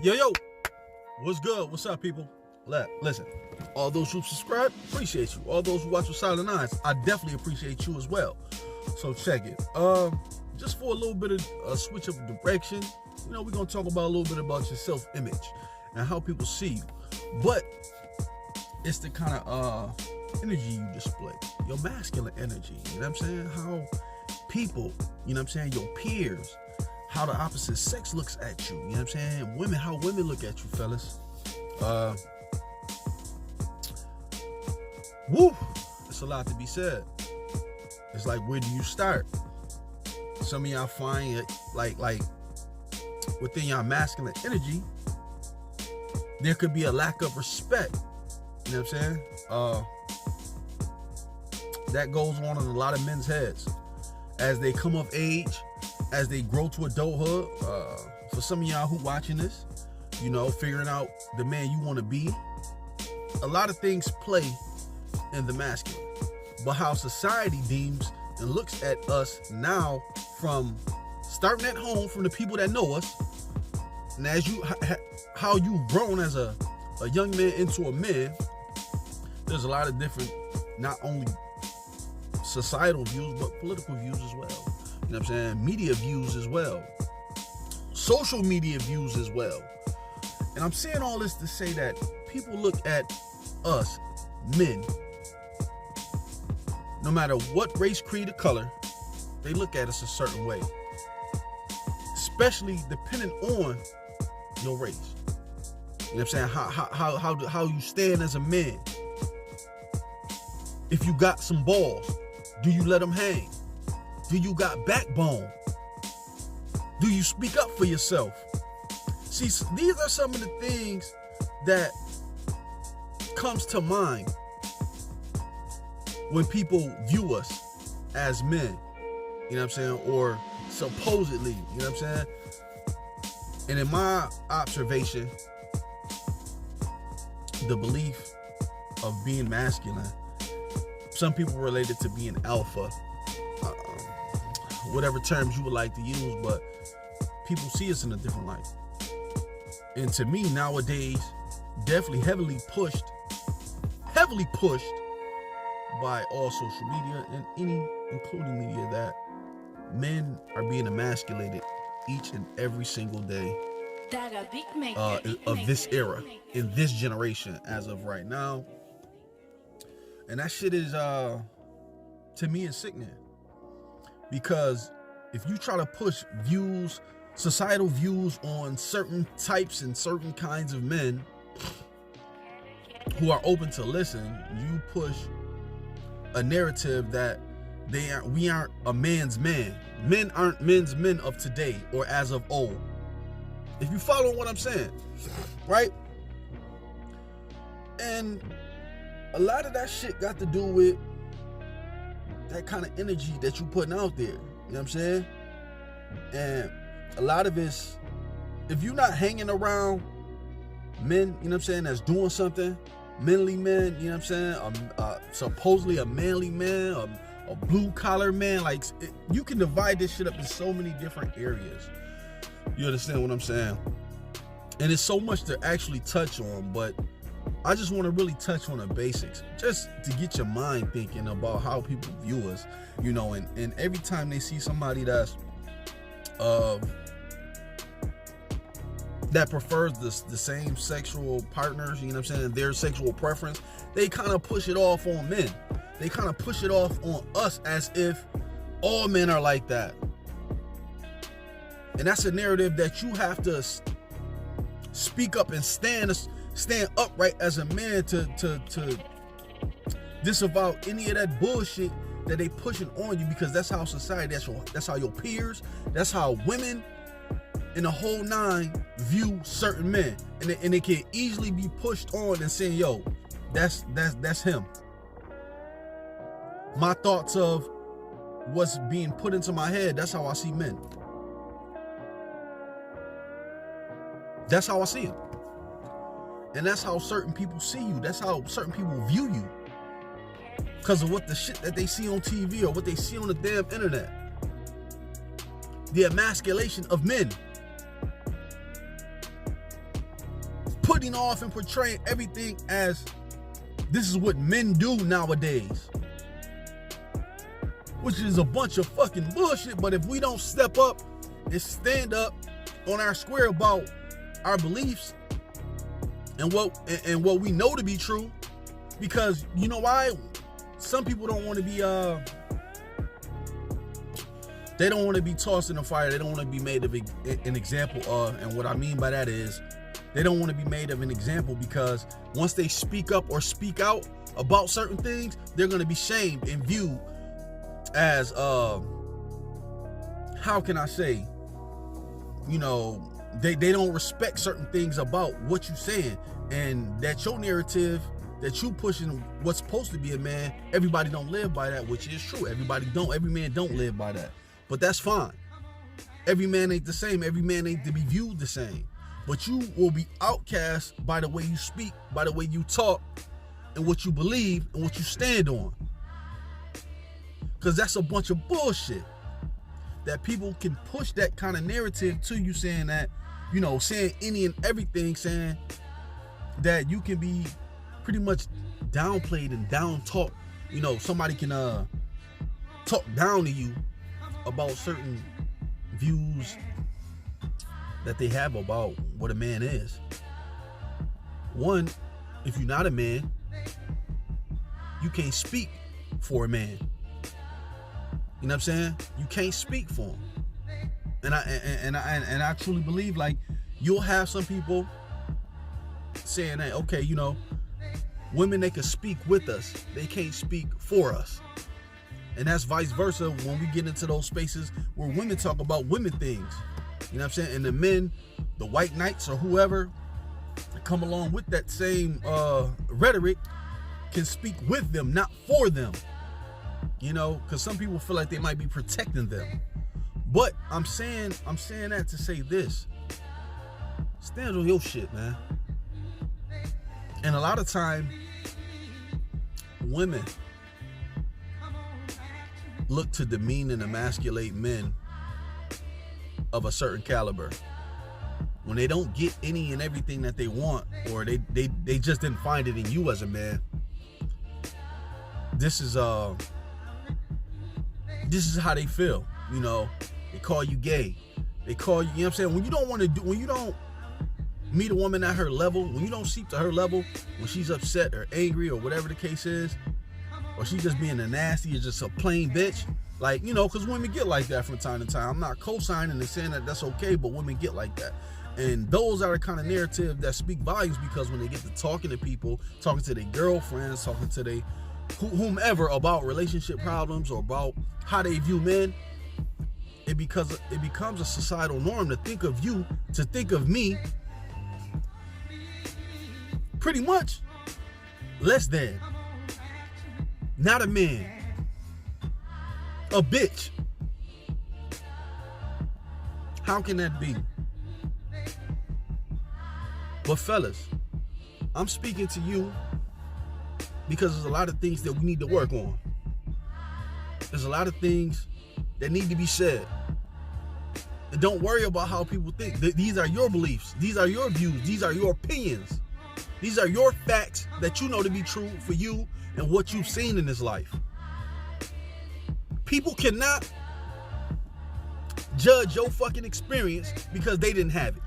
Yo, what's good? What's up, people? Listen, all those who subscribe, appreciate you. All those who watch with silent eyes, I definitely appreciate you as well. So check it. Just for a little bit of a switch of direction, we're gonna talk about a little bit about your self-image and how people see you. But it's the kind of energy you display, your masculine energy. You know what I'm saying? How people, your peers, how the opposite sex looks at you. You know what I'm saying? Women, how women look at you, fellas. It's a lot to be said. It's like, where do you start? Some of y'all find it like within your masculine energy, there could be a lack of respect. You know what I'm saying? That goes on in a lot of men's heads as they come of age, as they grow to adulthood. For some of y'all who watching this, figuring out the man you want to be, a lot of things play in the masculine. But how society deems and looks at us now, from starting at home, from the people that know us, and as how you've grown as a young man into a man, there's a lot of different, not only societal views, but political views as well. You know what I'm saying? Media views as well. Social media views as well. And I'm saying all this to say that people look at us, men, no matter what race, creed, or color, they look at us a certain way. Especially depending on your race. You know what I'm saying? How you stand as a man. If you got some balls, do you let them hang? Do you got backbone? Do you speak up for yourself? See, these are some of the things that comes to mind when people view us as men. You know what I'm saying? Or supposedly, you know what I'm saying? And in my observation, the belief of being masculine, some people relate it to being alpha, whatever terms you would like to use, but people see us in a different light. And to me, nowadays, definitely heavily pushed by all social media and including media, that men are being emasculated each and every single day of this era, in this generation, as of right now. And that shit is, to me, is sickening. Because if you try to push views, societal views on certain types and certain kinds of men who are open to listen, you push a narrative that we aren't a man's man. Men aren't men's men of today or as of old. If you follow what I'm saying, right? And a lot of that shit got to do with that kind of energy that you putting out there. You know what I'm saying? And a lot of it's, if you're not hanging around men, you know what I'm saying, that's doing something, manly men, you know what I'm saying, supposedly a manly man, a blue collar man, you can divide this shit up in so many different areas. You understand what I'm saying? And it's so much to actually touch on, but I just want to really touch on the basics, just to get your mind thinking about how people view us, and every time they see somebody that's that prefers the same sexual partners, you know what I'm saying, their sexual preference, they kind of push it off on men. They kind of push it off on us as if all men are like that. And that's a narrative that you have to speak up and stand upright as a man to disavow any of that bullshit that they pushing on you, because that's how society, that's how your peers, that's how women in the whole nine view certain men, and it can easily be pushed on and saying, yo, that's him. My thoughts of what's being put into my head, that's how I see men. That's how I see them. And that's how certain people see you. That's how certain people view you. Because of what the shit that they see on TV or what they see on the damn internet. The emasculation of men. putting off and portraying everything as this is what men do nowadays, which is a bunch of fucking bullshit. But if we don't step up and stand up on our square about our beliefs and what we know to be true, because you know why? Some people don't want to be they don't want to be tossed in the fire. They don't want to be made of an example of, and what I mean by that is they don't want to be made of an example, because once they speak up or speak out about certain things, they're going to be shamed and viewed as how can I say, you know, they don't respect certain things about what you're saying, and that your narrative that you pushing what's supposed to be a man, everybody don't live by that, which is true. Every man don't live by that. But that's fine. Every man ain't the same. Every man ain't to be viewed the same. But you will be outcast by the way you speak, by the way you talk, and what you believe and what you stand on. Because that's a bunch of bullshit. That people can push that kind of narrative to you, saying that, you know, saying any and everything, saying that you can be pretty much downplayed and down talked. You know, somebody can talk down to you about certain views that they have about what a man is. One, if you're not a man, you can't speak for a man. You know what I'm saying? You can't speak for him. And I truly believe, like, you'll have some people saying that, okay, you know, women, they can speak with us, they can't speak for us. And that's vice versa when we get into those spaces where women talk about women things. You know what I'm saying? And the men, the white knights or whoever, come along with that same rhetoric, can speak with them, not for them. You know, because some people feel like they might be protecting them. But I'm saying that to say this. Stand on your shit, man. And a lot of time, women look to demean and emasculate men of a certain caliber when they don't get any and everything that they want, or they just didn't find it in you as a man. This is how they feel. You know, they call you gay, they call you, you know what I'm saying, when you don't meet a woman at her level, when you don't seep to her level, when she's upset or angry or whatever the case is, or she's just being a nasty or just a plain bitch, like, you know, because women get like that from time to time. I'm not co-signing and saying that that's okay, but women get like that. And those are the kind of narrative that speak volumes, because when they get to talking to people, talking to their girlfriends, talking to their whomever about relationship problems or about how they view men, it becomes a societal norm to think of you, to think of me, pretty much less than. Not a man. A bitch. How can that be? But fellas, I'm speaking to you because there's a lot of things that we need to work on. There's a lot of things that need to be said. And don't worry about how people think. These are your beliefs. These are your views. These are your opinions. These are your facts that you know to be true for you and what you've seen in this life. People cannot judge your fucking experience because they didn't have it.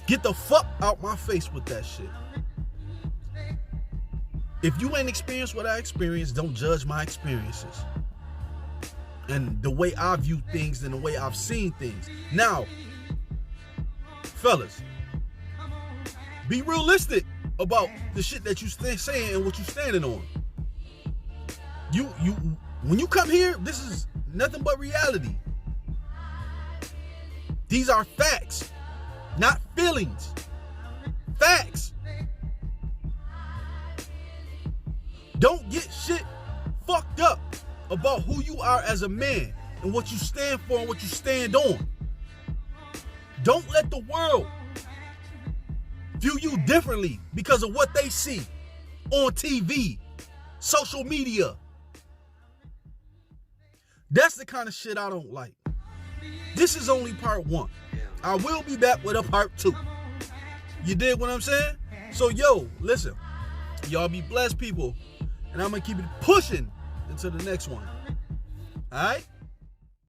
Get the fuck out my face with that shit. If you ain't experienced what I experienced, don't judge my experiences and the way I view things and the way I've seen things. Now, fellas, be realistic about the shit that you saying and what you standing on. When you come here, this is nothing but reality. These are facts, not feelings. Facts. Don't get shit fucked up about who you are as a man and what you stand for and what you stand on. Don't let the world view you differently because of what they see on TV, social media. That's the kind of shit I don't like. This is only part one. I will be back with a part 2. You dig what I'm saying? So, yo, listen. Y'all be blessed, people. And I'm going to keep it pushing until the next one. All right?